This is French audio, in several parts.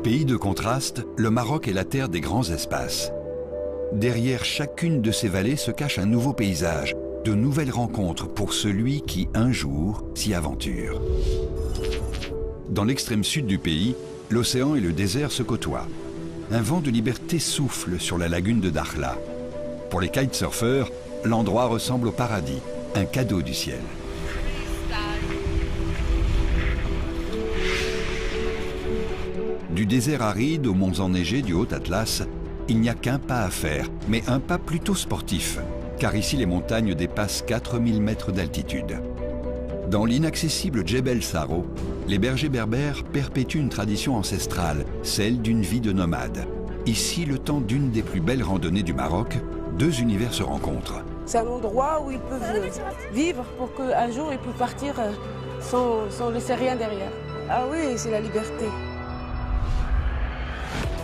Pays de contraste, le Maroc est la terre des grands espaces. Derrière chacune de ces vallées se cache un nouveau paysage, de nouvelles rencontres pour celui qui, un jour, s'y aventure. Dans l'extrême sud du pays, l'océan et le désert se côtoient. Un vent de liberté souffle sur la lagune de Dakhla. Pour les kitesurfers, l'endroit ressemble au paradis, un cadeau du ciel. Du désert aride aux monts enneigés du Haut-Atlas, il n'y a qu'un pas à faire, mais un pas plutôt sportif, car ici les montagnes dépassent 4000 mètres d'altitude. Dans l'inaccessible Djebel Saro, les bergers berbères perpétuent une tradition ancestrale, celle d'une vie de nomade. Ici, le temps d'une des plus belles randonnées du Maroc, deux univers se rencontrent. C'est un endroit où ils peuvent vivre pour qu'un jour ils peuvent partir sans laisser rien derrière. Ah oui, c'est la liberté.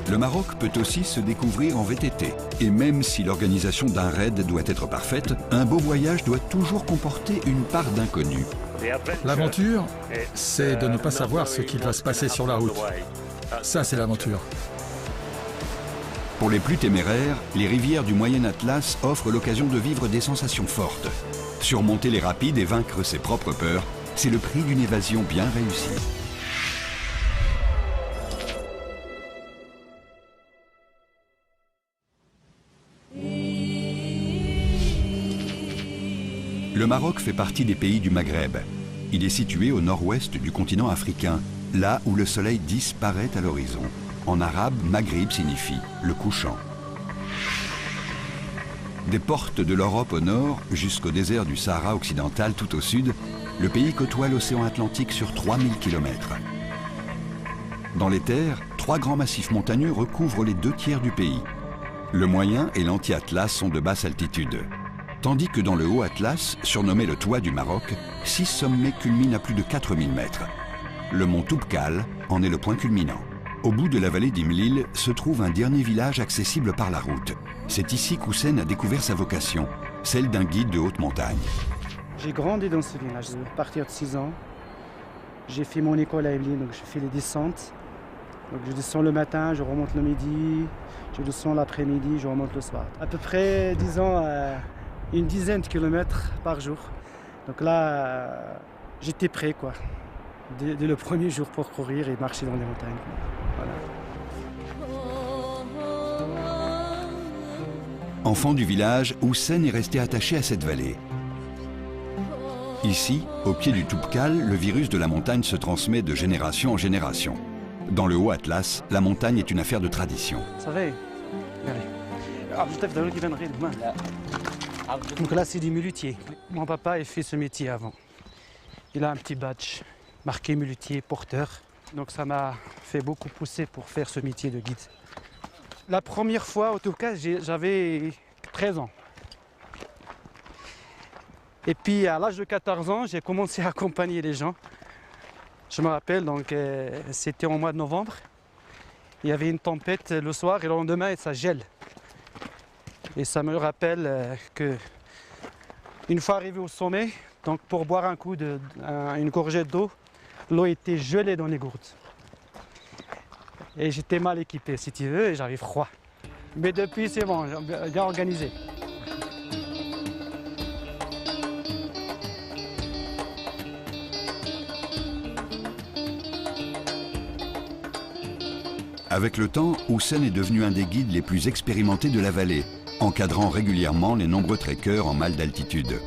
Le Maroc peut aussi se découvrir en VTT. Et même si l'organisation d'un raid doit être parfaite, un beau voyage doit toujours comporter une part d'inconnu. L'aventure, c'est de ne pas savoir ce qui va se passer sur la route. Ça, c'est l'aventure. Pour les plus téméraires, les rivières du Moyen Atlas offrent l'occasion de vivre des sensations fortes. Surmonter les rapides et vaincre ses propres peurs, c'est le prix d'une évasion bien réussie. Le Maroc fait partie des pays du Maghreb. Il est situé au nord-ouest du continent africain, là où le soleil disparaît à l'horizon. En arabe, Maghrib signifie le couchant. Des portes de l'Europe au nord jusqu'au désert du Sahara occidental tout au sud, le pays côtoie l'océan Atlantique sur 3000 km. Dans les terres, trois grands massifs montagneux recouvrent les 2/3 du pays. Le moyen et l'anti-Atlas sont de basse altitude. Tandis que dans le haut Atlas, surnommé le toit du Maroc, 6 sommets culminent à plus de 4000 mètres. Le mont Toubkal en est le point culminant. Au bout de la vallée d'Imlil se trouve un dernier village accessible par la route. C'est ici qu'Houssen a découvert sa vocation, celle d'un guide de haute montagne. J'ai grandi dans ce village, à partir de 6 ans. J'ai fait mon école à Imlil, donc je fais les descentes. Donc je descends le matin, je remonte le midi, je descends l'après-midi, je remonte le soir. À peu près, disons, une dizaine de kilomètres par jour. Donc là, j'étais prêt, quoi. Dès le premier jour pour courir et marcher dans les montagnes. Voilà. Enfant du village, Houssen est resté attaché à cette vallée. Ici, au pied du Toubkal, le virus de la montagne se transmet de génération en génération. Dans le haut Atlas, la montagne est une affaire de tradition. Ça va. Donc là, c'est des muletiers. Mon papa, il fait ce métier avant. Il a un petit badge marqué muletier, porteur. Donc ça m'a fait beaucoup pousser pour faire ce métier de guide. La première fois, en tout cas, j'avais 13 ans. Et puis à l'âge de 14 ans, j'ai commencé à accompagner les gens. Je me rappelle, donc c'était au mois de novembre. Il y avait une tempête le soir et le lendemain, ça gèle. Et ça me rappelle que une fois arrivé au sommet, donc pour boire un coup une gorgée d'eau, l'eau était gelée dans les gourdes. Et j'étais mal équipé, si tu veux, et j'avais froid. Mais depuis, c'est bon, j'ai bien organisé. Avec le temps, Houssen est devenu un des guides les plus expérimentés de la vallée, encadrant régulièrement les nombreux trekkers en mal d'altitude.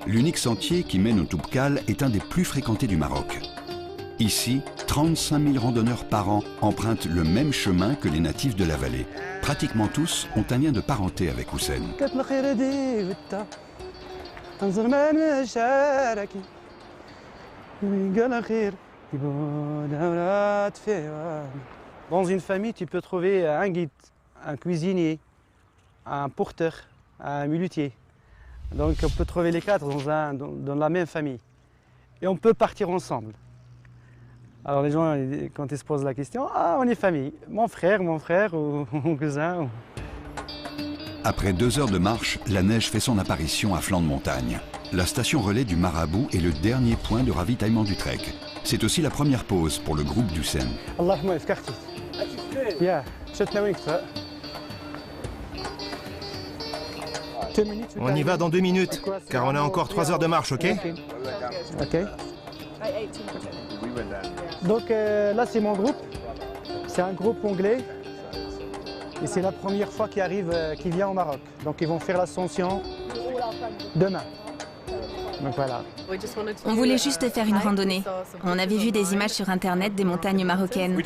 L'unique sentier qui mène au Toubkal est un des plus fréquentés du Maroc. Ici, 35 000 randonneurs par an empruntent le même chemin que les natifs de la vallée. Pratiquement tous ont un lien de parenté avec Houssen. Dans une famille, tu peux trouver un guide, un cuisinier, un porteur, un muletier. Donc on peut trouver les quatre dans la même famille. Et on peut partir ensemble. Alors les gens, quand ils se posent la question, « Ah, on est famille, mon frère ou mon cousin. » Après 2 heures de marche, la neige fait son apparition à flanc de montagne. La station relais du Marabout est le dernier point de ravitaillement du trek. c'est aussi la première pause pour le groupe d'Houssen. On y va dans 2 minutes, car on a encore 3 heures de marche, ok? Ok. Donc là, c'est mon groupe. C'est un groupe anglais. Et c'est la première fois qu'il vient au Maroc. Donc ils vont faire l'ascension demain. Donc voilà. On voulait juste faire une randonnée. On avait vu des images sur Internet des montagnes marocaines.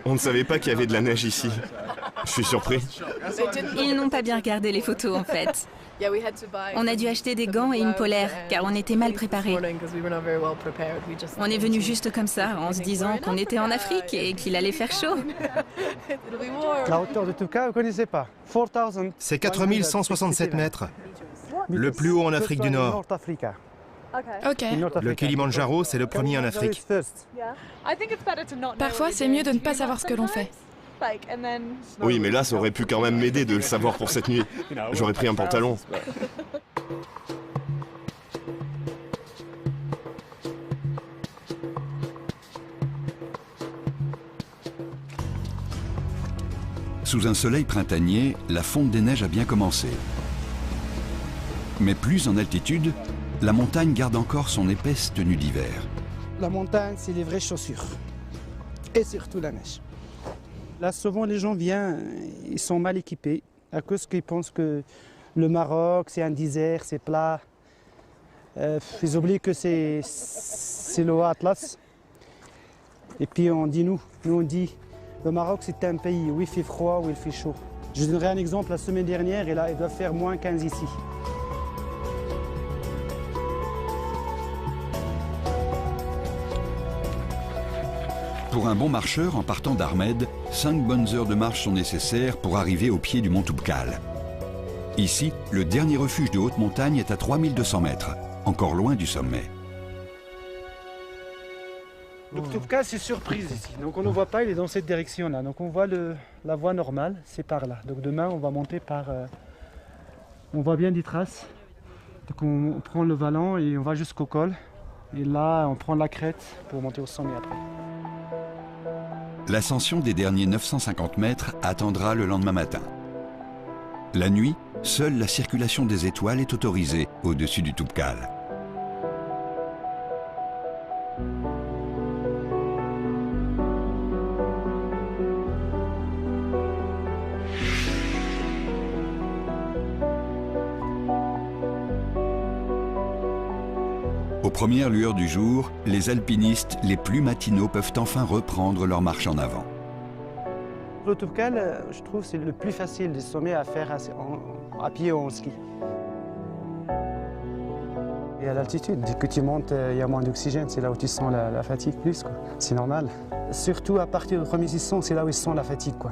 On ne savait pas qu'il y avait de la neige ici. Je suis surpris. Ils n'ont pas bien regardé les photos en fait. On a dû acheter des gants et une polaire car on était mal préparés. On est venu juste comme ça en se disant qu'on était en Afrique et qu'il allait faire chaud. La hauteur de Toubkal, vous ne connaissez pas? C'est 4167 mètres. Le plus haut en Afrique du Nord. Ok. Le Kilimandjaro, c'est le premier en Afrique. Parfois, c'est mieux de ne pas savoir ce que l'on fait. Oui, mais là, ça aurait pu quand même m'aider de le savoir pour cette nuit. J'aurais pris un pantalon. Sous un soleil printanier, la fonte des neiges a bien commencé. Mais plus en altitude, la montagne garde encore son épaisse tenue d'hiver. La montagne, c'est les vraies chaussures. Et surtout la neige. Là, souvent, les gens viennent, ils sont mal équipés à cause qu'ils pensent que le Maroc, c'est un désert, c'est plat. Ils oublient que c'est le haut Atlas. Et puis, on dit nous on dit, le Maroc, c'est un pays où il fait froid, où il fait chaud. Je donnerai un exemple, la semaine dernière, et là, il doit faire moins 15 ici. Pour un bon marcheur, en partant d'Ahmed, 5 bonnes heures de marche sont nécessaires pour arriver au pied du mont Toubkal. Ici, le dernier refuge de haute montagne est à 3200 mètres, encore loin du sommet. Donc Toubkal, c'est surprise ici. Donc on ne voit pas, il est dans cette direction-là. Donc on voit la voie normale, c'est par là. Donc demain, on va monter par... on voit bien des traces. Donc on prend le vallon et on va jusqu'au col. Et là, on prend la crête pour monter au sommet après. L'ascension des derniers 950 mètres attendra le lendemain matin. La nuit, seule la circulation des étoiles est autorisée au-dessus du Toubkal. Aux premières lueurs du jour, les alpinistes les plus matinaux peuvent enfin reprendre leur marche en avant. Le Toubkal, je trouve, c'est le plus facile des sommets à faire à pied ou en ski. Et à l'altitude, dès que tu montes, il y a moins d'oxygène, c'est là où tu sens la fatigue plus. C'est normal. Surtout à partir du 3600, c'est là où ils sentent la fatigue. Quoi.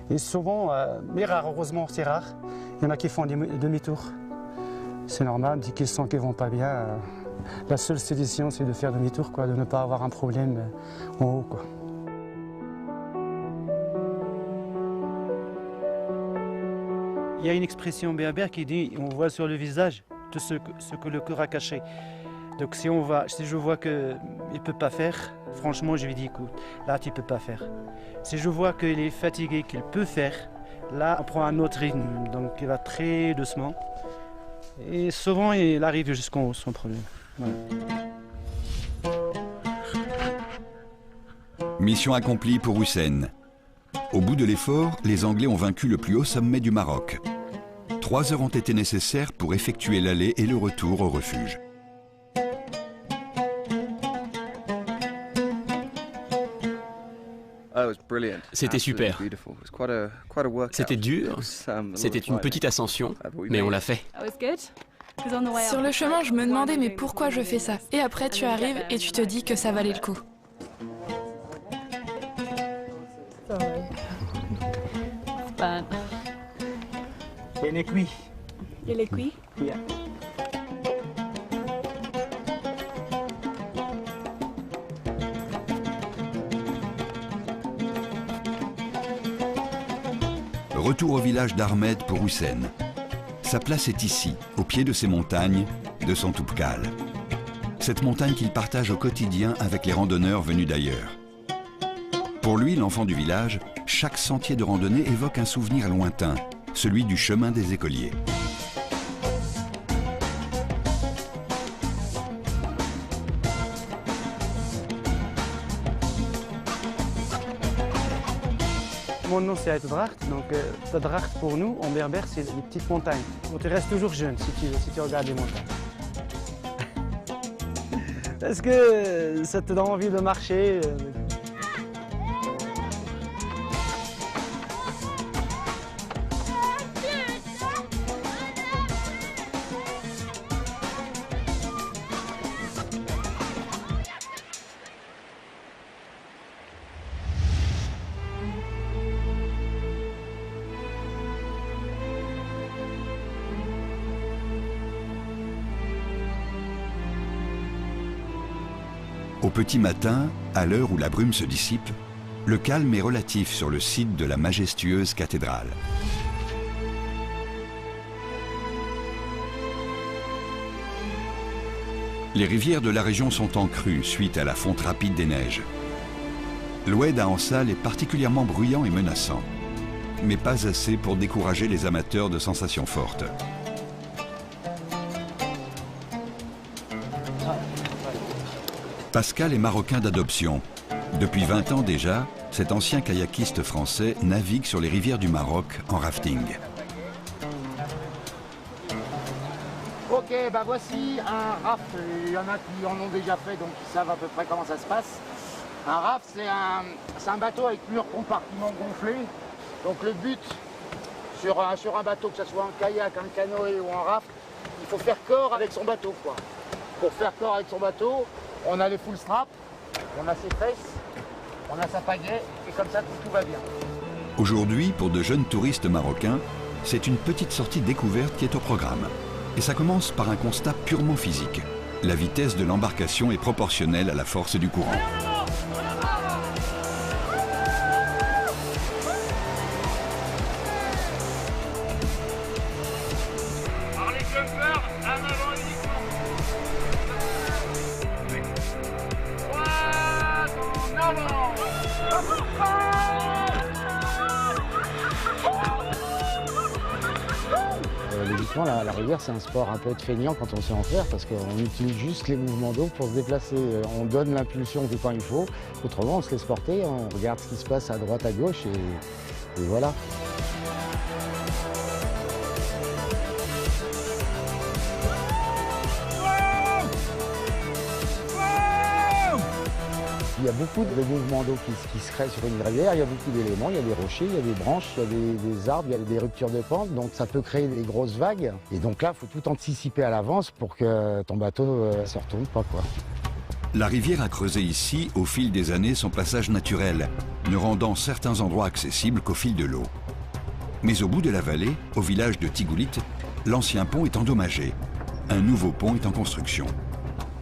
Et souvent, mais rare, heureusement, c'est rare, il y en a qui font des demi-tours. C'est normal, dès qu'ils sentent qu'ils ne vont pas bien. La seule solution, c'est de faire demi-tour, de ne pas avoir un problème en haut. Quoi. Il y a une expression berbère qui dit on voit sur le visage tout ce que le cœur a caché. Donc si je vois qu'il ne peut pas faire, franchement, je lui dis écoute, là tu ne peux pas faire. Si je vois qu'il est fatigué, qu'il peut faire, là on prend un autre rythme, donc il va très doucement. Et souvent il arrive jusqu'en haut sans problème. Voilà. Mission accomplie pour Houssen. Au bout de l'effort, les Anglais ont vaincu le plus haut sommet du Maroc. 3 heures ont été nécessaires pour effectuer l'aller et le retour au refuge. C'était super. C'était dur, c'était une petite ascension, mais on l'a fait. Sur le chemin, je me demandais mais pourquoi je fais ça? Et après, tu arrives et tu te dis que ça valait le coup. Il est cuit. Il est cuit? Yeah. Retour au village d'Ahmed pour Houssen. Sa place est ici, au pied de ces montagnes, de son Toubkal. cette montagne qu'il partage au quotidien avec les randonneurs venus d'ailleurs. Pour lui, l'enfant du village, chaque sentier de randonnée évoque un souvenir lointain, celui du chemin des écoliers. Mon nom c'est Uitdracht, donc Uitdracht pour nous, en berbère, c'est les petites montagnes. Donc tu restes toujours jeune si tu regardes les montagnes. Parce que ça te donne envie de marcher. Au petit matin, à l'heure où la brume se dissipe, le calme est relatif sur le site de la majestueuse cathédrale. Les rivières de la région sont en crue suite à la fonte rapide des neiges. L'oued à Ansal est particulièrement bruyant et menaçant, mais pas assez pour décourager les amateurs de sensations fortes. Pascal est marocain d'adoption. Depuis 20 ans déjà, cet ancien kayakiste français navigue sur les rivières du Maroc en rafting. Ok, bah voici un raft. Il y en a qui en ont déjà fait, donc ils savent à peu près comment ça se passe. Un raft, c'est un bateau avec plusieurs compartiments gonflés. Donc le but sur un bateau, que ce soit un kayak, un canoë ou un raft, il faut faire corps avec son bateau, quoi. Pour faire corps avec son bateau, on a les full straps, on a ses fesses, on a sa pagaie, et comme ça tout va bien. Aujourd'hui, pour de jeunes touristes marocains, c'est une petite sortie découverte qui est au programme. Et ça commence par un constat purement physique. La vitesse de l'embarcation est proportionnelle à la force du courant. Logiquement, la rivière, c'est un sport un peu de feignant quand on sait en faire, parce qu'on utilise juste les mouvements d'eau pour se déplacer. On donne l'impulsion quand il faut. Autrement, on se laisse porter, on regarde ce qui se passe à droite, à gauche, et voilà. Il y a beaucoup de mouvements d'eau qui se créent sur une rivière, il y a beaucoup d'éléments, il y a des rochers, il y a des branches, il y a des arbres, il y a des ruptures de pente, donc ça peut créer des grosses vagues. Et donc là, il faut tout anticiper à l'avance pour que ton bateau ne se retourne pas, quoi. La rivière a creusé ici, au fil des années, son passage naturel, ne rendant certains endroits accessibles qu'au fil de l'eau. Mais au bout de la vallée, au village de Tigoulit, l'ancien pont est endommagé. Un nouveau pont est en construction.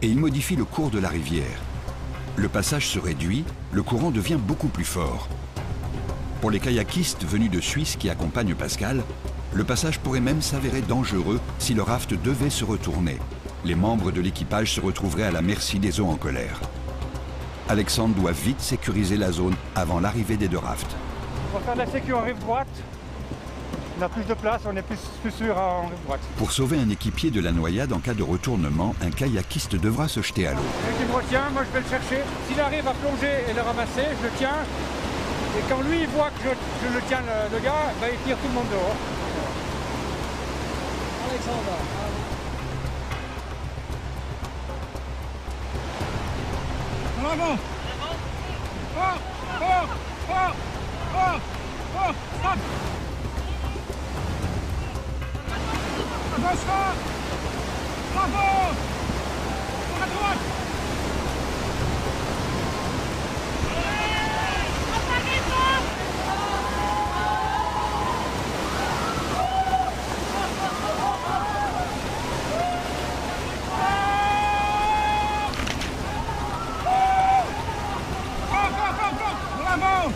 Et il modifie le cours de la rivière. Le passage se réduit, le courant devient beaucoup plus fort. Pour les kayakistes venus de Suisse qui accompagnent Pascal, le passage pourrait même s'avérer dangereux si le raft devait se retourner. Les membres de l'équipage se retrouveraient à la merci des eaux en colère. Alexandre doit vite sécuriser la zone avant l'arrivée des deux rafts. On va faire de la sécu en rive droite. On a plus de place, on est plus sûr en rive droite. Pour sauver un équipier de la noyade en cas de retournement, un kayakiste devra se jeter à l'eau. Il me retient, moi je vais le chercher. S'il arrive à plonger et le ramasser, je le tiens. Et quand lui il voit que je le tiens, le gars, bah, il tire tout le monde dehors. Alexandre. En avant. Oh, oh, oh, oh, oh, stop. Attention! Bravo! À droite! Bravo!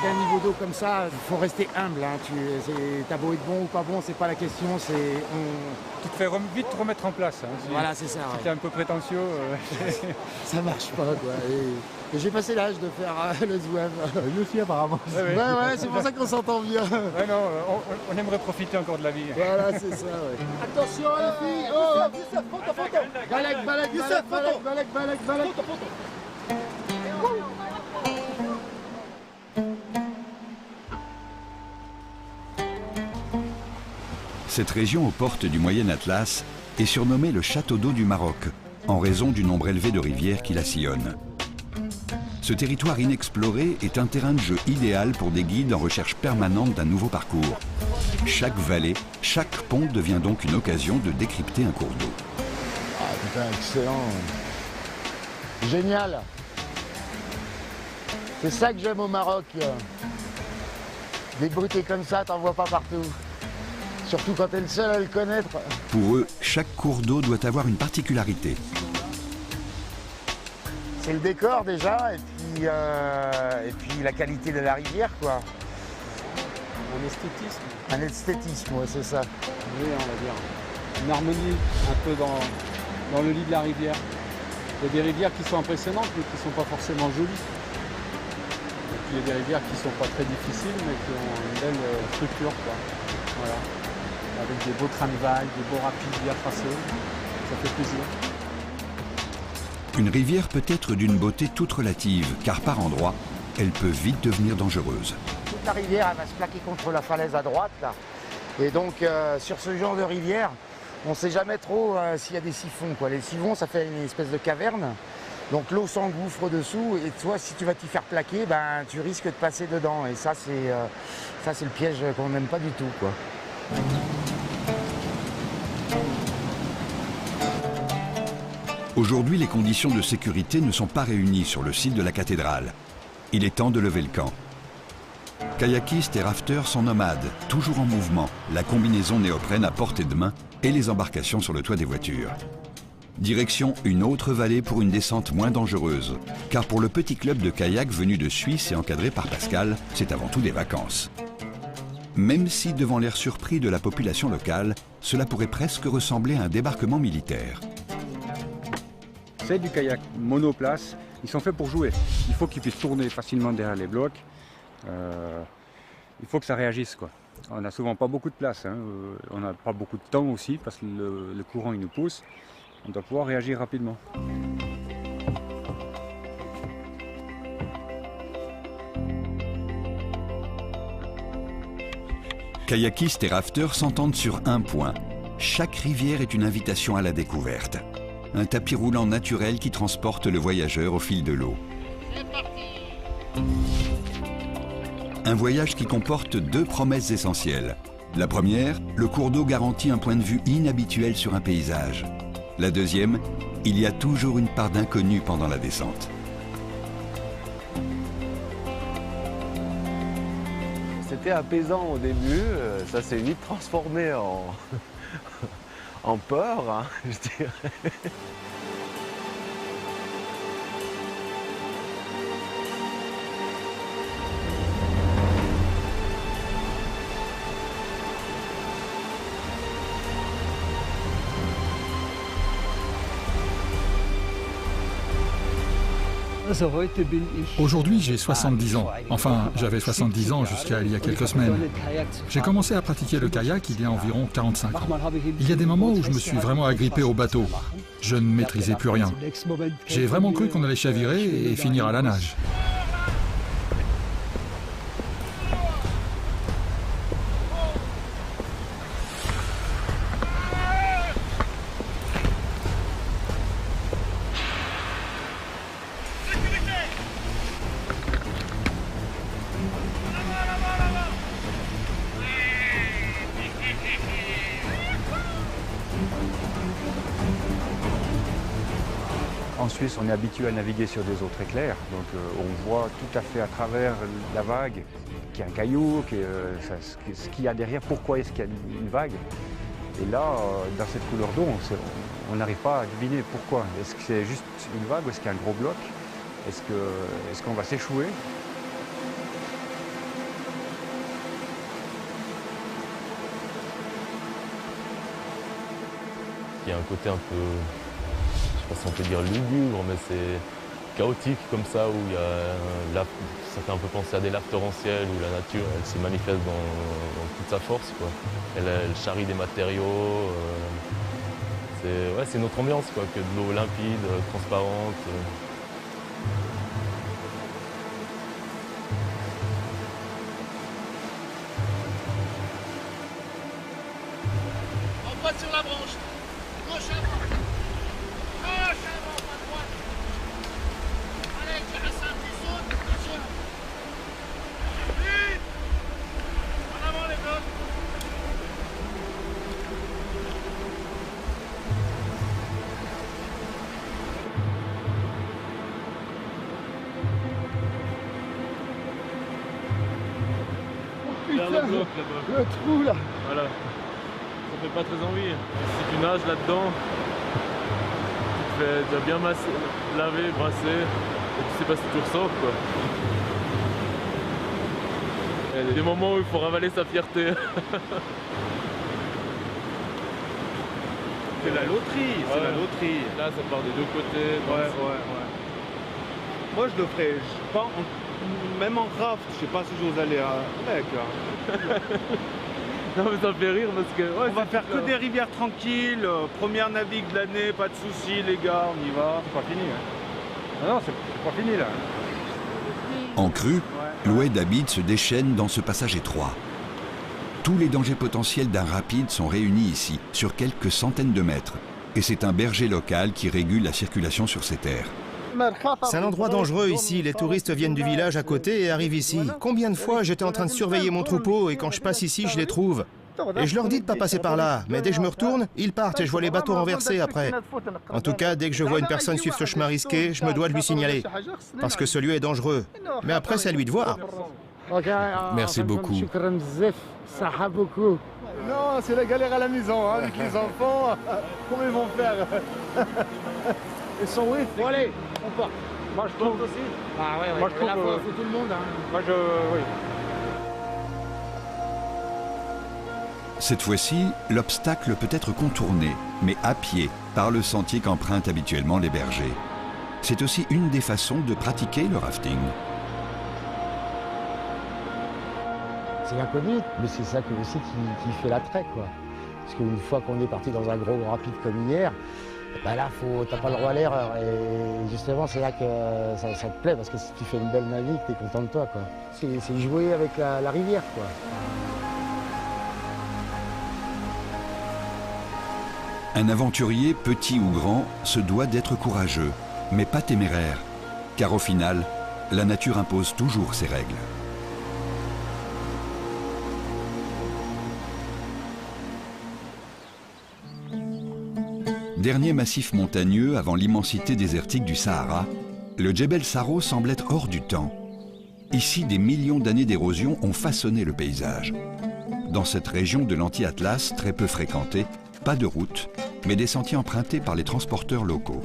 qu'à un niveau d'eau comme ça, il faut rester humble. Hein. T'as beau être bon ou pas bon, c'est pas la question. Tu te fais vite remettre en place. Hein. Voilà, c'est ça. Si t'es un peu prétentieux. Ça marche pas, quoi. Et j'ai passé l'âge de faire le zouave. Lui aussi, apparemment. Ouais, c'est pour ça qu'on s'entend bien. Ouais, non, on aimerait profiter encore de la vie. Voilà, c'est ça, ouais. Attention, les filles. Oh, photo. Balek. Cette région aux portes du Moyen Atlas est surnommée le château d'eau du Maroc, en raison du nombre élevé de rivières qui la sillonnent. Ce territoire inexploré est un terrain de jeu idéal pour des guides en recherche permanente d'un nouveau parcours. Chaque vallée, chaque pont devient donc une occasion de décrypter un cours d'eau. Ah putain, excellent. Génial. C'est ça que j'aime au Maroc. Des beautés comme ça, t'en vois pas partout. Surtout quand t'es le seul à le connaître. Pour eux, chaque cours d'eau doit avoir une particularité. C'est le décor déjà, et puis la qualité de la rivière, quoi. Un esthétisme. Un esthétisme, ouais, c'est ça. Oui, on va dire. Une harmonie un peu dans le lit de la rivière. Il y a des rivières qui sont impressionnantes, mais qui ne sont pas forcément jolies. Et puis il y a des rivières qui ne sont pas très difficiles, mais qui ont une belle structure, quoi. Voilà. Avec des beaux trains de vagues, des beaux rapides bien tracés. Ça fait plaisir. Une rivière peut être d'une beauté toute relative, car par endroits, elle peut vite devenir dangereuse. Toute la rivière, elle va se plaquer contre la falaise à droite, là. Et donc, sur ce genre de rivière, on ne sait jamais trop s'il y a des siphons, quoi. Les siphons, ça fait une espèce de caverne. Donc l'eau s'engouffre dessous, et toi, si tu vas t'y faire plaquer, ben, tu risques de passer dedans. Et ça, c'est le piège qu'on n'aime pas du tout, quoi. Aujourd'hui, les conditions de sécurité ne sont pas réunies sur le site de la cathédrale. Il est temps de lever le camp. Kayakistes et rafteurs sont nomades, toujours en mouvement, la combinaison néoprène à portée de main et les embarcations sur le toit des voitures. Direction une autre vallée pour une descente moins dangereuse, car pour le petit club de kayak venu de Suisse et encadré par Pascal, c'est avant tout des vacances. Même si, devant l'air surpris de la population locale, cela pourrait presque ressembler à un débarquement militaire. C'est du kayak monoplace, ils sont faits pour jouer. Il faut qu'ils puissent tourner facilement derrière les blocs. Il faut que ça réagisse, quoi. On n'a souvent pas beaucoup de place, hein. On n'a pas beaucoup de temps aussi parce que le courant il nous pousse. On doit pouvoir réagir rapidement. Kayakistes et rafteurs s'entendent sur un point. Chaque rivière est une invitation à la découverte. Un tapis roulant naturel qui transporte le voyageur au fil de l'eau. Un voyage qui comporte deux promesses essentielles. La première, le cours d'eau garantit un point de vue inhabituel sur un paysage. La deuxième, il y a toujours une part d'inconnu pendant la descente. C'était apaisant au début, ça s'est vite transformé en peur, hein, je dirais. Aujourd'hui, j'ai 70 ans. Enfin, j'avais 70 ans jusqu'à il y a quelques semaines. J'ai commencé à pratiquer le kayak il y a environ 45 ans. Il y a des moments où je me suis vraiment agrippé au bateau. Je ne maîtrisais plus rien. J'ai vraiment cru qu'on allait chavirer et finir à la nage. En Suisse, on est habitué à naviguer sur des eaux très claires, donc on voit tout à fait à travers la vague qu'il y a un caillou, ce qu'il y a derrière, pourquoi est-ce qu'il y a une vague. Et là, dans cette couleur d'eau, on n'arrive pas à deviner pourquoi. Est-ce que c'est juste une vague ou est-ce qu'il y a un gros bloc? Est-ce qu'on va s'échouer? qu'il y a un côté un peu, je sais pas si on peut dire lugubre, mais c'est chaotique comme ça, où il y a ça fait un peu penser à des laves torrentielles, où la nature elle se manifeste dans toute sa force, quoi. Elle charrie des matériaux. C'est une autre ambiance quoi, que de l'eau limpide, transparente. Sur la branche, gauche avant, à droite. Allez, tu restes un petit saut, attention. Vite. En avant les blocs. Oh putain, le bloc là-bas. Le trou là. Voilà. Ça fait pas très envie. Si tu nages là-dedans, tu dois bien laver, brasser, et tu sais pas si tu ressors quoi. Il y a des moments où il faut ravaler sa fierté. C'est la loterie, c'est la loterie. Là ça part des deux côtés. Ouais. Moi je le ferais, même en raft, je sais pas si j'ose aller à mec. Non mais ça me fait rire parce que... Ouais, on va faire que des rivières tranquilles, première navigue de l'année, pas de soucis les gars, on y va. C'est pas fini. Hein. Non, c'est pas fini là. En crue, l'Oued Abid se déchaîne dans ce passage étroit. Tous les dangers potentiels d'un rapide sont réunis ici, sur quelques centaines de mètres. Et c'est un berger local qui régule la circulation sur ces terres. C'est un endroit dangereux ici, les touristes viennent du village à côté et arrivent ici. Combien de fois j'étais en train de surveiller mon troupeau et quand je passe ici, je les trouve. Et je leur dis de pas passer par là, mais dès que je me retourne, ils partent et je vois les bateaux renversés après. En tout cas, dès que je vois une personne suivre ce chemin risqué, je me dois de lui signaler. Parce que ce lieu est dangereux. Mais après, c'est à lui de voir. Merci beaucoup. Non, c'est la galère à la maison, hein, avec les enfants. Comment ils vont faire? Ils sont oui. Bon allez, on part. Moi je trouve aussi. Ah ouais, moi je trouve. C'est tout le monde. Hein. Moi oui. Cette fois-ci, l'obstacle peut être contourné, mais à pied, par le sentier qu'empruntent habituellement les bergers. C'est aussi une des façons de pratiquer le rafting. C'est inconnu, mais c'est ça aussi qui fait l'attrait, quoi. Parce qu'une fois qu'on est parti dans un gros rapide comme hier, bah là, t'as pas le droit à l'erreur. Et justement, c'est là que ça te plaît, parce que si tu fais une belle navigue, t'es content de toi, quoi. C'est jouer avec la rivière, quoi. Un aventurier, petit ou grand, se doit d'être courageux, mais pas téméraire. Car au final, la nature impose toujours ses règles. Dernier massif montagneux avant l'immensité désertique du Sahara, le Djebel Saro semble être hors du temps. Ici, des millions d'années d'érosion ont façonné le paysage. Dans cette région de l'anti-Atlas, très peu fréquentée, pas de route, mais des sentiers empruntés par les transporteurs locaux.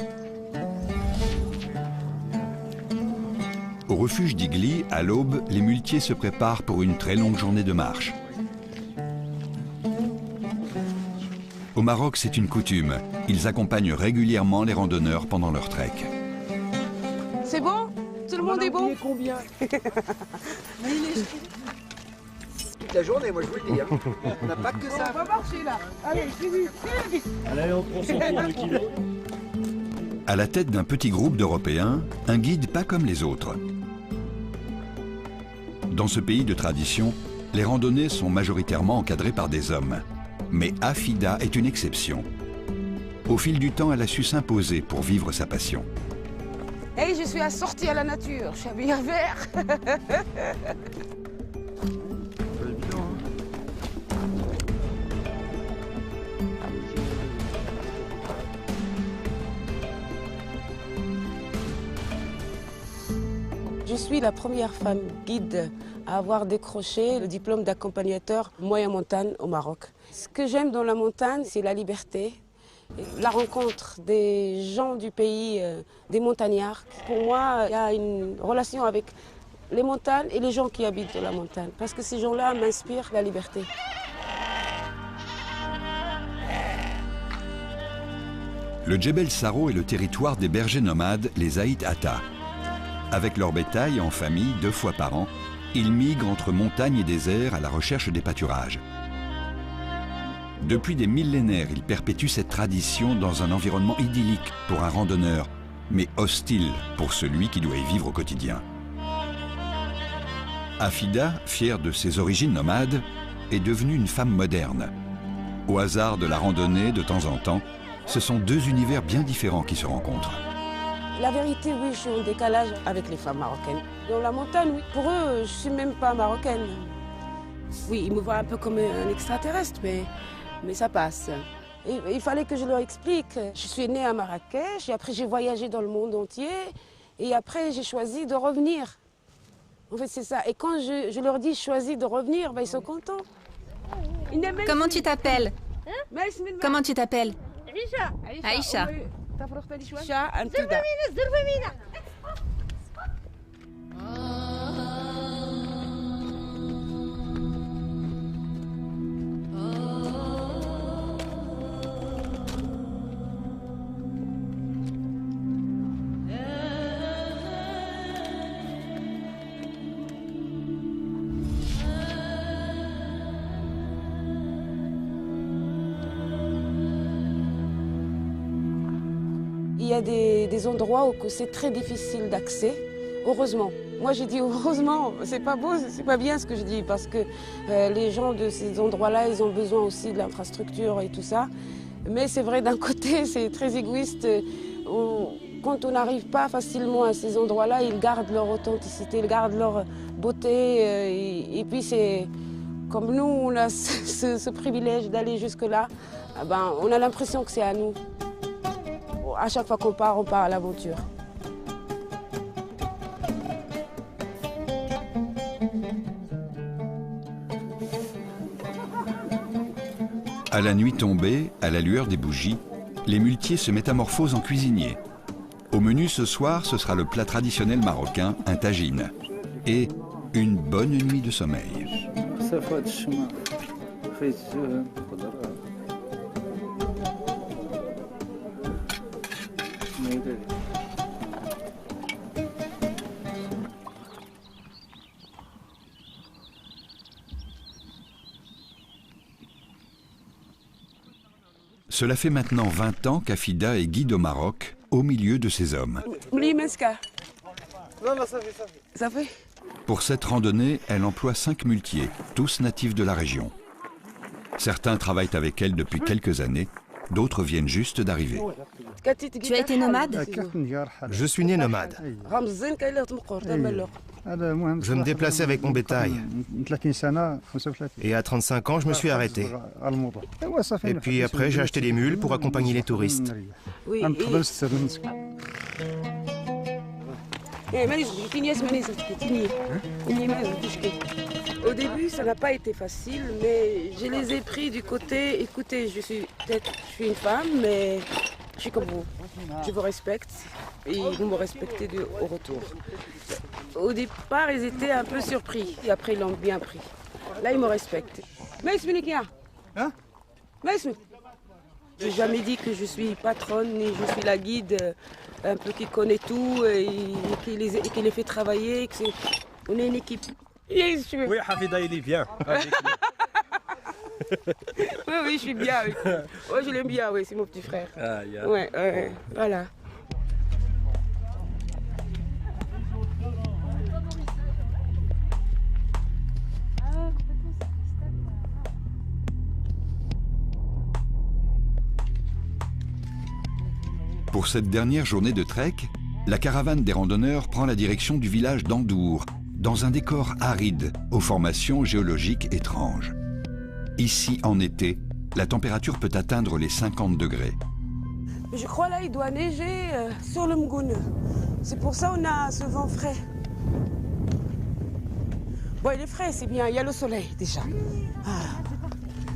Au refuge d'Igli, à l'aube, les muletiers se préparent pour une très longue journée de marche. Au Maroc, c'est une coutume. Ils accompagnent régulièrement les randonneurs pendant leur trek. C'est bon? Tout le monde est bon? Combien? Toute la journée, moi je vous le dis. Hein. On n'a pas que ça. On va marcher là. Allez, vite. Allez, on prend son tour de kilo. À la tête d'un petit groupe d'Européens, un guide pas comme les autres. Dans ce pays de tradition, les randonnées sont majoritairement encadrées par des hommes. Mais Afida est une exception. Au fil du temps, elle a su s'imposer pour vivre sa passion. Hey, je suis assortie à la nature, je suis habillée en vert. Je suis la première femme guide à avoir décroché le diplôme d'accompagnateur moyenne montagne au Maroc. Ce que j'aime dans la montagne, c'est la liberté, la rencontre des gens du pays, des montagnards. Pour moi, il y a une relation avec les montagnes et les gens qui habitent dans la montagne, parce que ces gens-là m'inspirent la liberté. Le Djebel Saro est le territoire des bergers nomades, les Aït Ata. Avec leur bétail en famille 2 fois par an, ils migrent entre montagnes et déserts à la recherche des pâturages. Depuis des millénaires, ils perpétuent cette tradition dans un environnement idyllique pour un randonneur, mais hostile pour celui qui doit y vivre au quotidien. Afida, fière de ses origines nomades, est devenue une femme moderne. Au hasard de la randonnée, de temps en temps, ce sont 2 univers bien différents qui se rencontrent. La vérité, oui, je suis en décalage avec les femmes marocaines. Dans la montagne, oui. Pour eux, je ne suis même pas marocaine. Oui, ils me voient un peu comme un extraterrestre, mais ça passe. Et il fallait que je leur explique. Je suis née à Marrakech, et après j'ai voyagé dans le monde entier, et après j'ai choisi de revenir. En fait, c'est ça. Et quand je leur dis choisi de revenir, ben, ils sont contents. Comment tu t'appelles? Comment tu t'appelles? Aïcha. Il y a des endroits où c'est très difficile d'accès, heureusement. Moi j'ai dit heureusement, c'est pas beau, c'est pas bien ce que je dis, parce que les gens de ces endroits-là, ils ont besoin aussi de l'infrastructure et tout ça. Mais c'est vrai, d'un côté, c'est très égoïste. Quand on n'arrive pas facilement à ces endroits-là, ils gardent leur authenticité, ils gardent leur beauté. Et puis c'est comme nous, on a ce privilège d'aller jusque-là, ben, on a l'impression que c'est à nous. À chaque fois qu'on part, on part à l'aventure. À la nuit tombée, à la lueur des bougies, les muletiers se métamorphosent en cuisiniers. Au menu ce soir, ce sera le plat traditionnel marocain, un tagine. Et une bonne nuit de sommeil. Cela fait maintenant 20 ans qu'Afida est guide au Maroc, au milieu de ses hommes. Ça fait. Pour cette randonnée, elle emploie 5 muletiers, tous natifs de la région. Certains travaillent avec elle depuis quelques années, d'autres viennent juste d'arriver. Tu as été nomade? Je suis né nomade. Je me déplaçais avec mon bétail. Et à 35 ans, je me suis arrêté. Et puis après, j'ai acheté des mules pour accompagner les touristes. Oui, au début, ça n'a pas été facile, mais je les ai pris du côté, écoutez, je suis une femme, mais je suis comme vous. Je vous respecte et vous me respectez au retour. Au départ, ils étaient un peu surpris et après, ils l'ont bien pris. Là, ils me respectent. Hein? Je n'ai jamais dit que je suis patronne, ni je suis la guide un peu qui connaît tout et qui les fait travailler. On est une équipe. Oui, Hafida, il est bien. Oui, je suis bien. Oui. Ouais, je l'aime bien, oui, c'est mon petit frère. Ah, yeah. Ouais, voilà. Pour cette dernière journée de trek, la caravane des randonneurs prend la direction du village d'Andour, dans un décor aride, aux formations géologiques étranges. Ici, en été, la température peut atteindre les 50 degrés. Je crois là, il doit neiger sur le Mgoune. C'est pour ça qu'on a ce vent frais. Bon, il est frais, c'est bien, il y a le soleil déjà. Ah.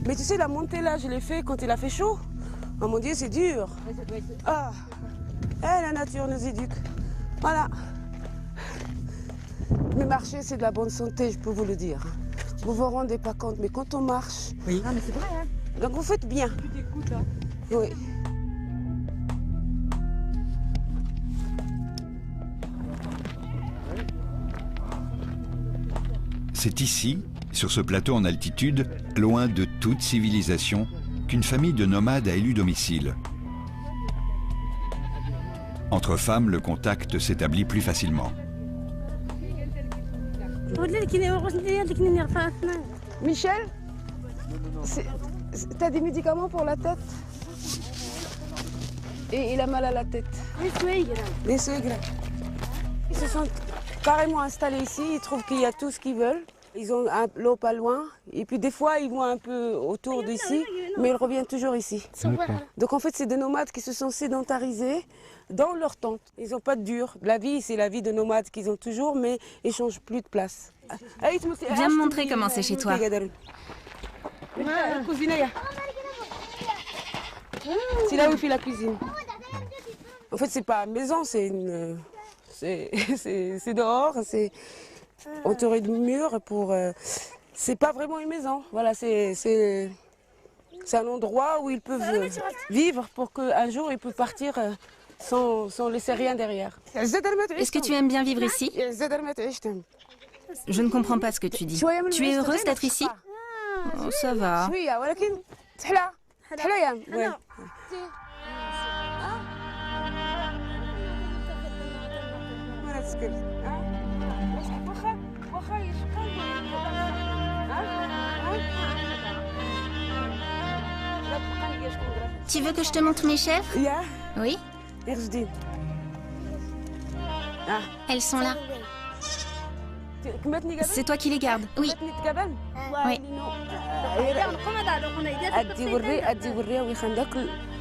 Mais tu sais, la montée là, je l'ai fait quand il a fait chaud. Oh mon Dieu, c'est dur. Ah, la nature nous éduque. Voilà. Mais marcher, c'est de la bonne santé, je peux vous le dire. Vous vous rendez pas compte, mais quand on marche... Oui. Ah, mais c'est vrai, hein. Donc vous faites bien. Tu t'écoutes, hein. Oui. C'est ici, sur ce plateau en altitude, loin de toute civilisation, qu'une famille de nomades a élu domicile. Entre femmes, le contact s'établit plus facilement. Michel, t'as des médicaments pour la tête? Et il a mal à la tête. Les suigres. Ils se sont carrément installés ici, ils trouvent qu'il y a tout ce qu'ils veulent. Ils ont l'eau pas loin, et puis des fois ils vont un peu autour d'ici, mais ils reviennent toujours ici. Donc en fait c'est des nomades qui se sont sédentarisés dans leur tente. Ils n'ont pas de dur. La vie, c'est la vie de nomades qu'ils ont toujours, mais ils ne changent plus de place. Viens me montrer comment c'est chez toi. C'est là où il fait la cuisine. En fait, c'est pas une maison, c'est dehors, c'est entouré de murs pour. C'est pas vraiment une maison. Voilà, c'est un endroit où ils peuvent vivre pour qu'un jour ils peuvent partir sans laisser rien derrière. Est-ce que tu aimes bien vivre ici? Je ne comprends pas ce que tu dis. Tu es heureuse d'être ici? Oh, ça va. Tu veux que je te montre mes chèvres? Oui. Elles sont là. C'est toi qui les gardes? Oui. Oui.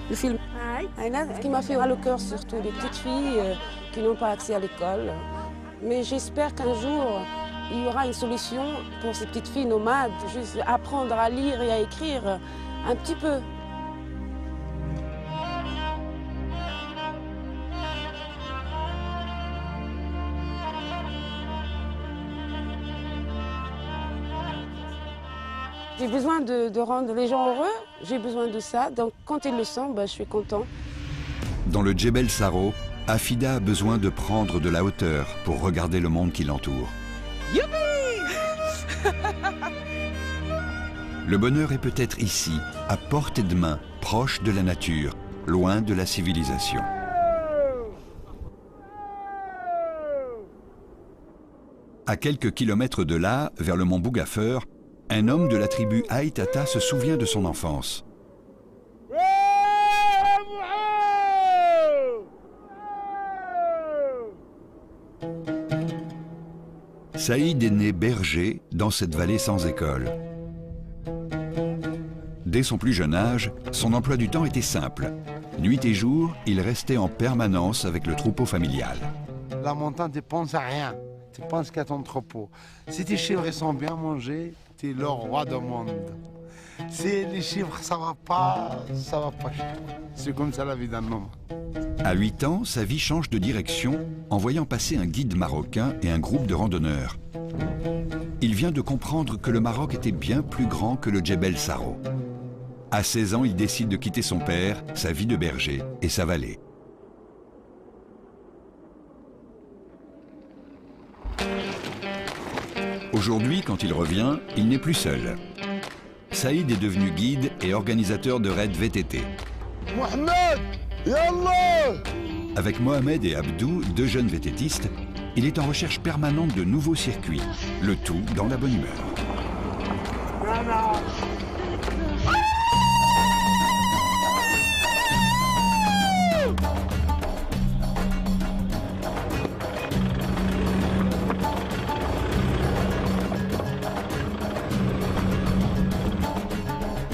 Le film. Ce qui m'a fait mal au cœur, surtout les petites filles qui n'ont pas accès à l'école. Mais j'espère qu'un jour, il y aura une solution pour ces petites filles nomades, juste apprendre à lire et à écrire un petit peu. J'ai besoin de rendre les gens heureux, j'ai besoin de ça, donc quand ils le sentent, je suis content. Dans le Djebel Saro, Afida a besoin de prendre de la hauteur pour regarder le monde qui l'entoure. Le bonheur est peut-être ici, à portée de main, proche de la nature, loin de la civilisation. À quelques kilomètres de là, vers le mont Bougafer, un homme de la tribu Aïtata se souvient de son enfance. Saïd est né berger dans cette vallée sans école. Dès son plus jeune âge, son emploi du temps était simple. Nuit et jour, il restait en permanence avec le troupeau familial. La montagne, tu ne penses à rien. Tu penses qu'à ton troupeau. Si tes chèvres sont bien mangés, tu es le roi du monde. Si les chèvres, ça va pas chez toi. C'est comme ça la vie d'un homme. À 8 ans, sa vie change de direction en voyant passer un guide marocain et un groupe de randonneurs. Il vient de comprendre que le Maroc était bien plus grand que le Djebel Saro. À 16 ans, il décide de quitter son père, sa vie de berger et sa vallée. Aujourd'hui, quand il revient, il n'est plus seul. Saïd est devenu guide et organisateur de raids VTT. Mohamed, yallah! Avec Mohamed et Abdou, deux jeunes VTTistes, il est en recherche permanente de nouveaux circuits, le tout dans la bonne humeur.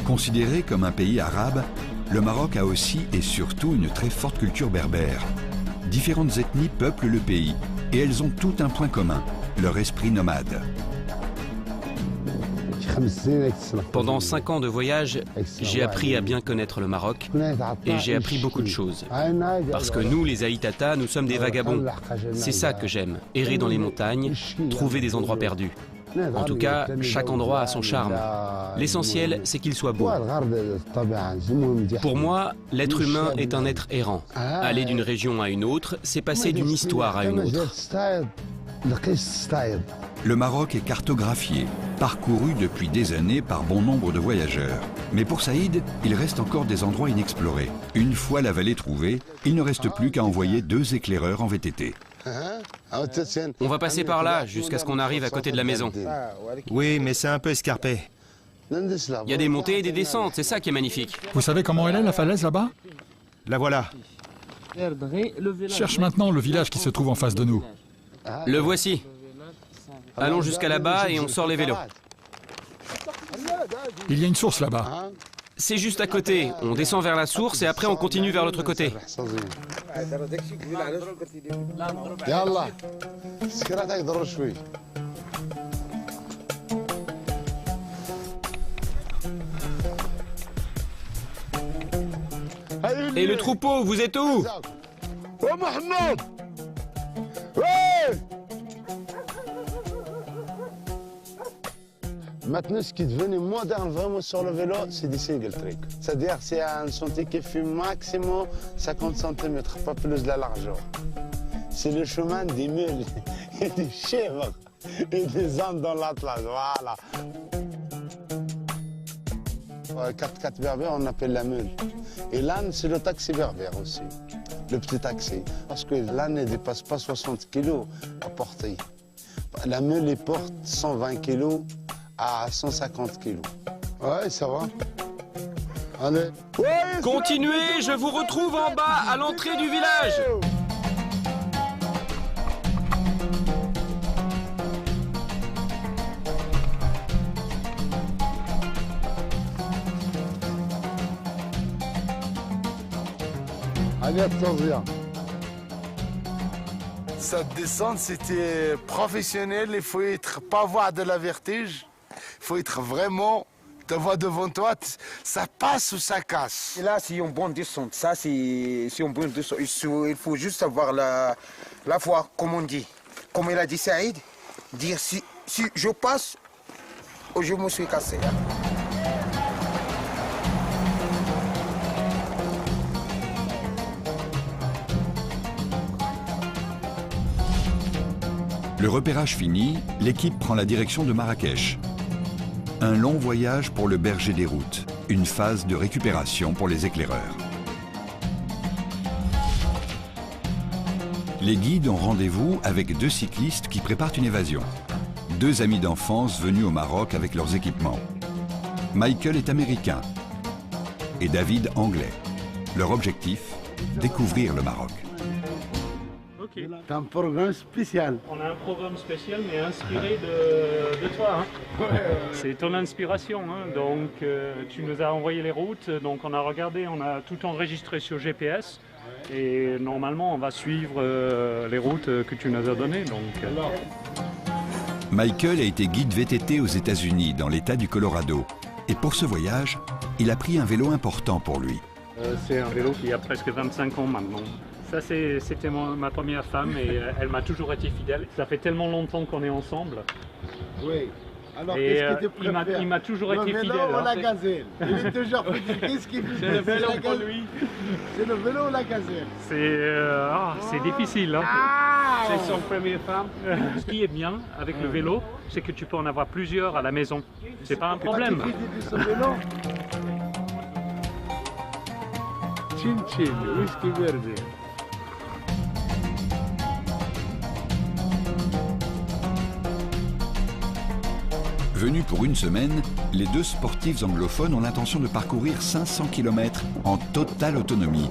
Considéré comme un pays arabe, le Maroc a aussi et surtout une très forte culture berbère. Différentes ethnies peuplent le pays et elles ont tout un point commun, leur esprit nomade. Pendant 5 ans de voyage, j'ai appris à bien connaître le Maroc et j'ai appris beaucoup de choses. Parce que nous, les Aïtata, nous sommes des vagabonds. C'est ça que j'aime, errer dans les montagnes, trouver des endroits perdus. En tout cas, chaque endroit a son charme. L'essentiel, c'est qu'il soit beau. Pour moi, l'être humain est un être errant. Aller d'une région à une autre, c'est passer d'une histoire à une autre. Le Maroc est cartographié, parcouru depuis des années par bon nombre de voyageurs. Mais pour Saïd, il reste encore des endroits inexplorés. Une fois la vallée trouvée, il ne reste plus qu'à envoyer 2 éclaireurs en VTT. On va passer par là jusqu'à ce qu'on arrive à côté de la maison. Oui, mais c'est un peu escarpé. Il y a des montées et des descentes, c'est ça qui est magnifique. Vous savez comment elle est, la falaise là-bas? La voilà. Cherche maintenant le village qui se trouve en face de nous. Le voici. Allons jusqu'à là-bas et on sort les vélos. Il y a une source là-bas. C'est juste à côté. On descend vers la source et après on continue vers l'autre côté. Et le troupeau, vous êtes où? Maintenant, ce qui est devenu moderne vraiment sur le vélo, c'est des single trick. C'est-à-dire c'est un sentier qui fait maximum 50 cm, pas plus de la largeur. C'est le chemin des mules et des chèvres et des ânes dans l'Atlas, voilà. 4x4 berbère, on appelle la mule. Et l'âne, c'est le taxi berbère aussi, le petit taxi. Parce que l'âne ne dépasse pas 60 kg à porter. La mule, elle porte 120 kg à 150 kg. Ouais, ça va. Allez. Ouais, continuez, je vous retrouve en bas, à l'entrée du village. Allez, attention. Cette descente, c'était professionnel. Il faut pas avoir de la vertige. Il faut être vraiment, te voir devant toi, ça passe ou ça casse. Et là, c'est une bonne descente. Ça, c'est une bonne descente. Il faut juste avoir la foi, comme on dit. Comme il a dit Saïd, dire si je passe ou je me suis cassé. Hein. Le repérage fini, l'équipe prend la direction de Marrakech. Un long voyage pour le berger des routes, une phase de récupération pour les éclaireurs. Les guides ont rendez-vous avec 2 cyclistes qui préparent une évasion. 2 amis d'enfance venus au Maroc avec leurs équipements. Michael est américain et David anglais. Leur objectif, découvrir le Maroc. Okay. C'est un programme spécial. On a un programme spécial, mais inspiré de toi. Hein. C'est ton inspiration. Hein. Donc, tu nous as envoyé les routes. Donc, on a regardé, on a tout enregistré sur GPS. Et normalement, on va suivre les routes que tu nous as données. Donc, Michael a été guide VTT aux États-Unis, dans l'État du Colorado. Et pour ce voyage, il a pris un vélo important pour lui. C'est un vélo qui a presque 25 ans maintenant. Ça, c'était ma première femme et elle m'a toujours été fidèle. Ça fait tellement longtemps qu'on est ensemble. Oui. Alors, qu'est-ce que tu préfères? Il m'a toujours été fidèle. Le vélo ou la gazelle? Il est toujours fidèle. Qu'est-ce qu'il fait? C'est le vélo pour lui. C'est le vélo ou la gazelle? C'est difficile. Hein. Ah, c'est son première femme. Ce qui est bien avec le vélo, c'est que tu peux en avoir plusieurs à la maison. C'est pas un problème. Ce vélo? Chin chin, whisky verde. Venus pour une semaine, les 2 sportifs anglophones ont l'intention de parcourir 500 km en totale autonomie.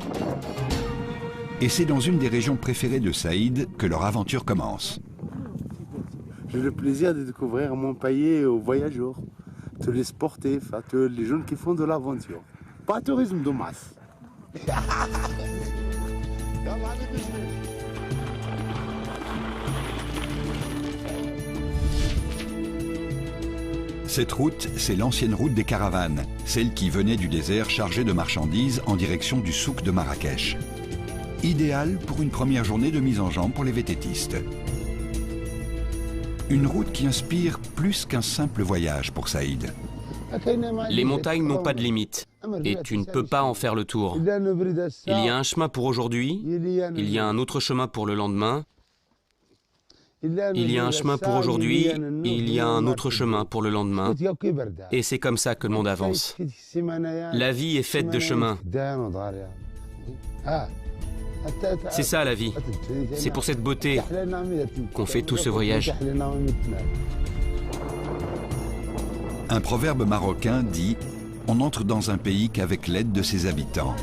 Et c'est dans une des régions préférées de Saïd que leur aventure commence. J'ai le plaisir de découvrir mon pays aux voyageurs, tous les sportifs, tous les jeunes qui font de l'aventure. Pas tourisme de masse. Cette route, c'est l'ancienne route des caravanes, celle qui venait du désert chargée de marchandises en direction du souk de Marrakech. Idéale pour une première journée de mise en jambe pour les vététistes. Une route qui inspire plus qu'un simple voyage pour Saïd. Les montagnes n'ont pas de limite et tu ne peux pas en faire le tour. Il y a un chemin pour aujourd'hui, il y a un autre chemin pour le lendemain Il y a un chemin pour aujourd'hui, il y a un autre chemin pour le lendemain. Et c'est comme ça que le monde avance. La vie est faite de chemins. C'est ça la vie. C'est pour cette beauté qu'on fait tout ce voyage. Un proverbe marocain dit « On n'entre dans un pays qu'avec l'aide de ses habitants ».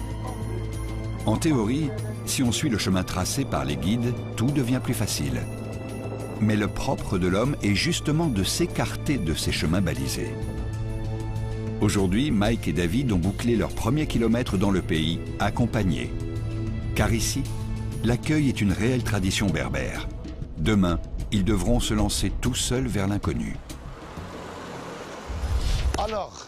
En théorie, si on suit le chemin tracé par les guides, tout devient plus facile. Mais le propre de l'homme est justement de s'écarter de ces chemins balisés. Aujourd'hui, Mike et David ont bouclé leur premier kilomètre dans le pays, accompagnés. Car ici, l'accueil est une réelle tradition berbère. Demain, ils devront se lancer tout seuls vers l'inconnu. Alors,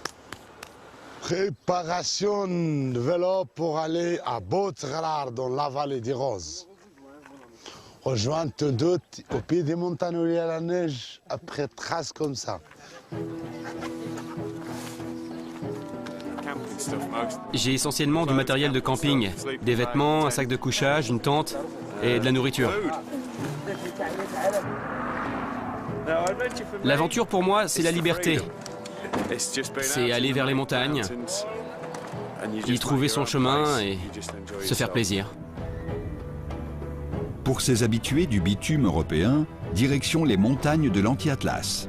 préparation de vélo pour aller à Bautrelar dans la vallée des Roses. Rejoindre doute au pied des montagnes où il y a la neige, après traces comme ça. J'ai essentiellement du matériel de camping, des vêtements, un sac de couchage, une tente et de la nourriture. L'aventure pour moi, c'est la liberté. C'est aller vers les montagnes, y trouver son chemin et se faire plaisir. Pour ces habitués du bitume européen, direction les montagnes de l'Anti-Atlas.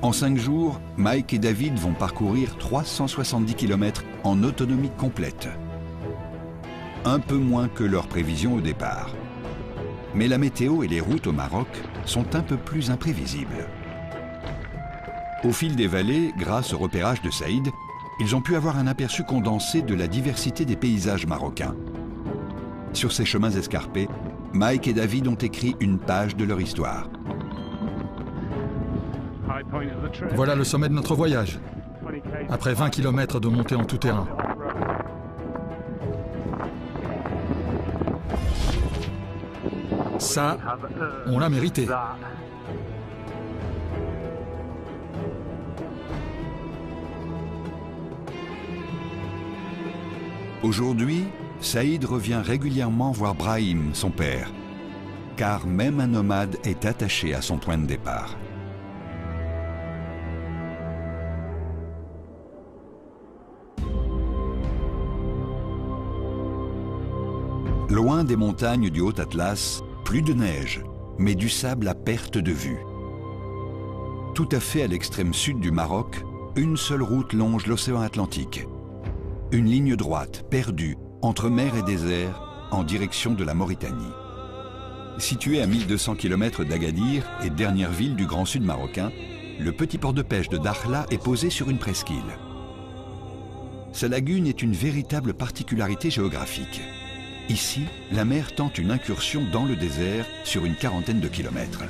En 5 jours, Mike et David vont parcourir 370 km en autonomie complète. Un peu moins que leur prévision au départ. Mais la météo et les routes au Maroc sont un peu plus imprévisibles. Au fil des vallées, grâce au repérage de Saïd, ils ont pu avoir un aperçu condensé de la diversité des paysages marocains. Sur ces chemins escarpés, Mike et David ont écrit une page de leur histoire. Voilà le sommet de notre voyage. Après 20 km de montée en tout terrain. Ça, on l'a mérité. Aujourd'hui, Saïd revient régulièrement voir Brahim, son père, car même un nomade est attaché à son point de départ. Loin des montagnes du Haut-Atlas, plus de neige, mais du sable à perte de vue. Tout à fait à l'extrême sud du Maroc, une seule route longe l'océan Atlantique. Une ligne droite, perdue, entre mer et désert, en direction de la Mauritanie. Situé à 1200 km d'Agadir et dernière ville du Grand Sud marocain, le petit port de pêche de Dakhla est posé sur une presqu'île. Sa lagune est une véritable particularité géographique. Ici, la mer tente une incursion dans le désert sur une quarantaine de kilomètres.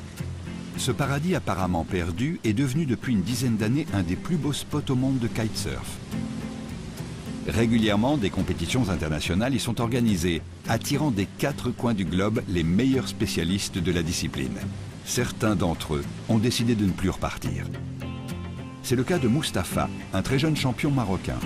Ce paradis apparemment perdu est devenu depuis une dizaine d'années un des plus beaux spots au monde de kitesurf. Régulièrement, des compétitions internationales y sont organisées, attirant des 4 coins du globe les meilleurs spécialistes de la discipline. Certains d'entre eux ont décidé de ne plus repartir. C'est le cas de Mustapha, un très jeune champion marocain.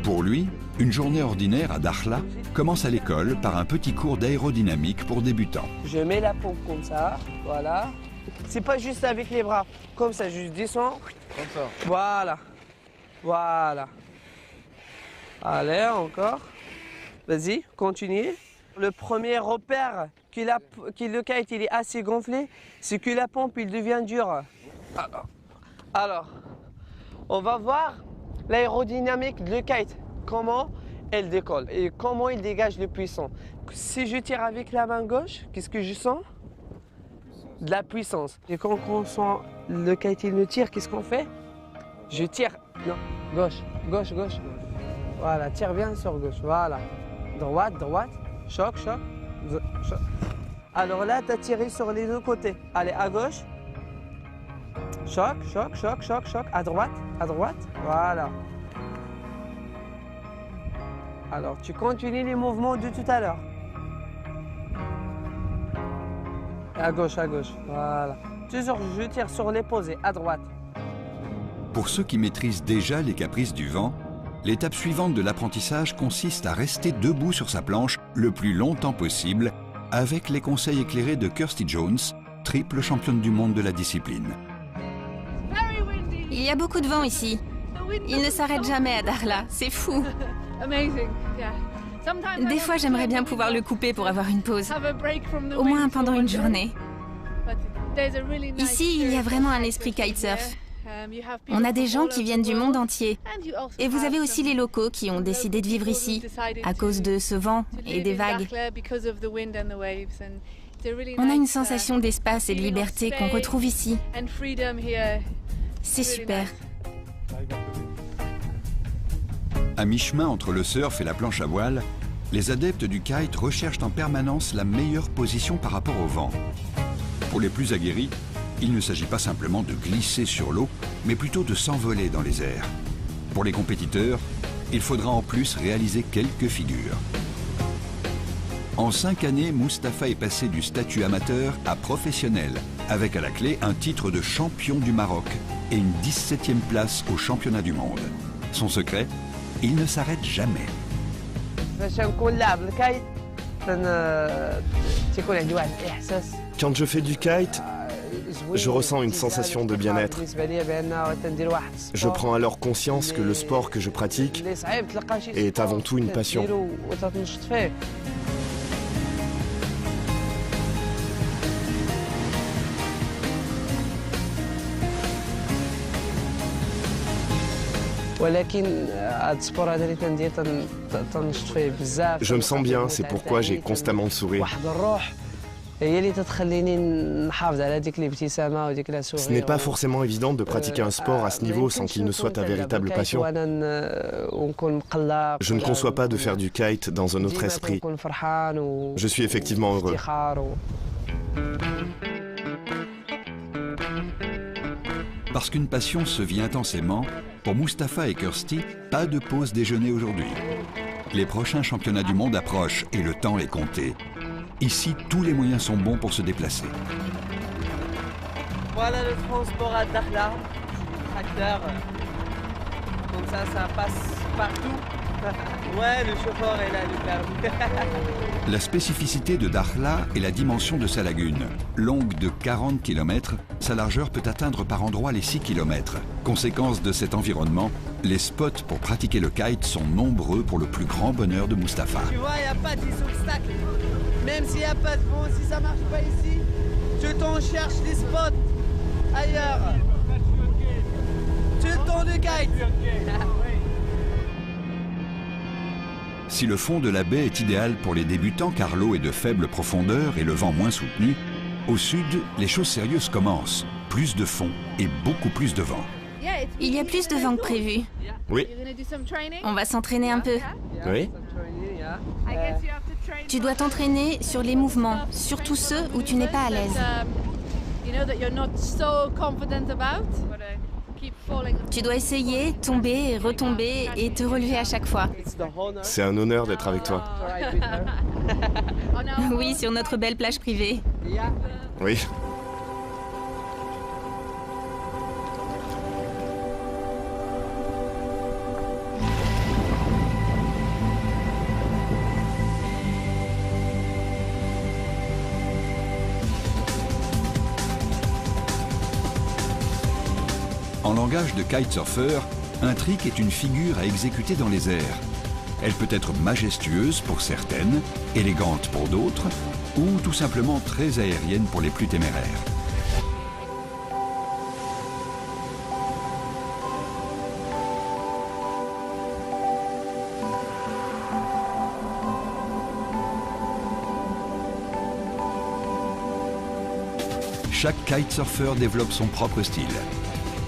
Pour lui, une journée ordinaire à Dakhla commence à l'école par un petit cours d'aérodynamique pour débutants. Je mets la pompe comme ça, voilà. C'est pas juste avec les bras, comme ça, je descends. Comme ça. Voilà. Voilà. Allez, encore. Vas-y, continue. Le premier repère que le kite il est assez gonflé, c'est que la pompe il devient dure. Alors, on va voir l'aérodynamique du kite. Comment elle décolle et comment il dégage le puissant. Si je tire avec la main gauche, qu'est-ce que je sens? De la puissance. Et quand on sent le kite il me tire, qu'est-ce qu'on fait? Je tire. Non, gauche, gauche, gauche. Voilà, tire bien sur gauche. Voilà. Droite, droite. Choc, choc. Choc. Alors là, tu as tiré sur les deux côtés. Allez, à gauche. Choc, choc, choc, choc, choc. À droite, à droite. Voilà. Alors, tu continues les mouvements de tout à l'heure. À gauche, voilà. Toujours, je tire sur les posés, à droite. Pour ceux qui maîtrisent déjà les caprices du vent, L'étape suivante de l'apprentissage consiste à rester debout sur sa planche le plus longtemps possible avec les conseils éclairés de Kirsty Jones, triple championne du monde de la discipline. Il y a beaucoup de vent ici. Il ne s'arrête jamais à Dakhla, c'est fou. Des fois, j'aimerais bien pouvoir le couper pour avoir une pause, au moins pendant une journée. Ici, il y a vraiment un esprit kitesurf. On a des gens qui viennent du monde entier. Et vous avez aussi les locaux qui ont décidé de vivre ici, à cause de ce vent et des vagues. On a une sensation d'espace et de liberté qu'on retrouve ici. C'est super. À mi-chemin entre le surf et la planche à voile, les adeptes du kite recherchent en permanence la meilleure position par rapport au vent. Pour les plus aguerris, il ne s'agit pas simplement de glisser sur l'eau, mais plutôt de s'envoler dans les airs. Pour les compétiteurs, il faudra en plus réaliser quelques figures. En 5 années, Mustapha est passé du statut amateur à professionnel, avec à la clé un titre de champion du Maroc et une 17e place au championnat du monde. Son secret, il ne s'arrête jamais. Quand je fais du kite, je ressens une sensation de bien-être. Je prends alors conscience que le sport que je pratique est avant tout une passion. Je me sens bien, c'est pourquoi j'ai constamment le sourire. Ce n'est pas forcément évident de pratiquer un sport à ce niveau sans qu'il ne soit ta véritable passion. Je ne conçois pas de faire du kite dans un autre esprit. Je suis effectivement heureux. Parce qu'une passion se vit intensément, pour Mustapha et Kirsty, pas de pause déjeuner aujourd'hui. Les prochains championnats du monde approchent et le temps est compté. Ici, tous les moyens sont bons pour se déplacer. Voilà le transport à Dakhla, tracteur. Comme ça passe partout. Ouais, le chauffeur est là, le permis. La spécificité de Dakhla est la dimension de sa lagune. Longue de 40 km, sa largeur peut atteindre par endroits les 6 km. Conséquence de cet environnement, les spots pour pratiquer le kite sont nombreux pour le plus grand bonheur de Mustapha. Tu vois, il n'y a pas d'obstacle. Même s'il n'y a pas de vent, si ça ne marche pas ici, tu t'en cherches des spots ailleurs. Tu le temps de kite. Si le fond de la baie est idéal pour les débutants car l'eau est de faible profondeur et le vent moins soutenu, au sud, les choses sérieuses commencent. Plus de fond et beaucoup plus de vent. Il y a plus de vent que prévu. Oui. On va s'entraîner un peu. Oui. Tu dois t'entraîner sur les mouvements, surtout ceux où tu n'es pas à l'aise. Tu dois essayer, tomber et retomber et te relever à chaque fois. C'est un honneur d'être avec toi. Oui, sur notre belle plage privée. Oui. En langage de kitesurfer, un trick est une figure à exécuter dans les airs. Elle peut être majestueuse pour certaines, élégante pour d'autres, ou tout simplement très aérienne pour les plus téméraires. Chaque kitesurfer développe son propre style.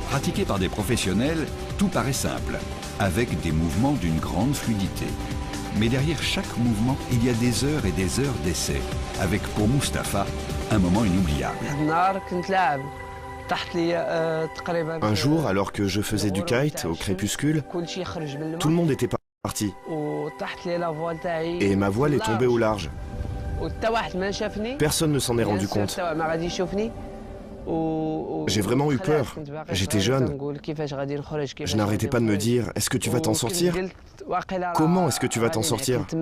Pratiqué par des professionnels, tout paraît simple, avec des mouvements d'une grande fluidité. Mais derrière chaque mouvement, il y a des heures et des heures d'essai, avec pour Mustapha, un moment inoubliable. Un jour, alors que je faisais du kite au crépuscule, tout le monde était parti. Et ma voile est tombée au large. Personne ne s'en est rendu compte. J'ai vraiment eu peur. J'étais jeune. Je n'arrêtais pas de me dire, est-ce que tu vas t'en sortir? Comment est-ce que tu vas t'en sortir? Je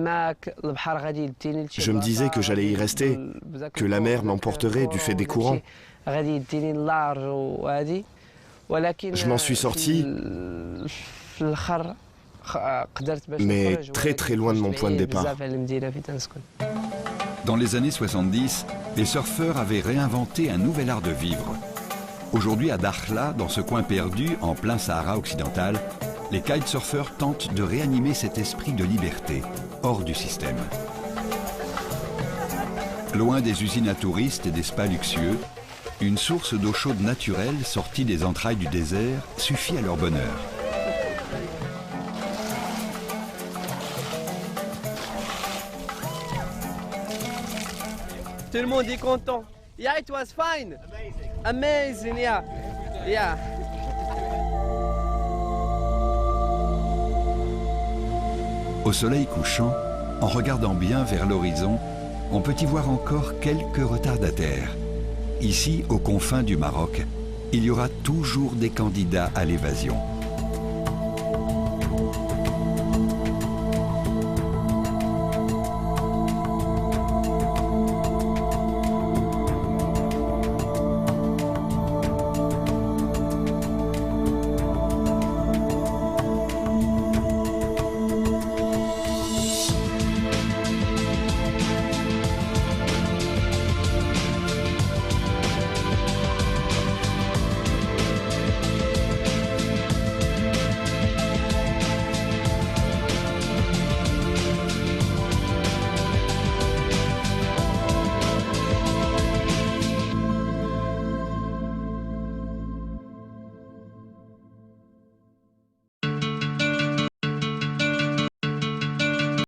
me disais que j'allais y rester, que la mer m'emporterait du fait des courants. Je m'en suis sorti, mais très très loin de mon point de départ. Dans les années 70, les surfeurs avaient réinventé un nouvel art de vivre. Aujourd'hui, à Dakhla, dans ce coin perdu, en plein Sahara occidental, les kitesurfers tentent de réanimer cet esprit de liberté, hors du système. Loin des usines à touristes et des spas luxueux, une source d'eau chaude naturelle sortie des entrailles du désert suffit à leur bonheur. Tout le monde est content. Yeah, it was fine. Amazing, yeah. Yeah. Au soleil couchant, en regardant bien vers l'horizon, on peut y voir encore quelques retardataires. Ici, aux confins du Maroc, il y aura toujours des candidats à l'évasion.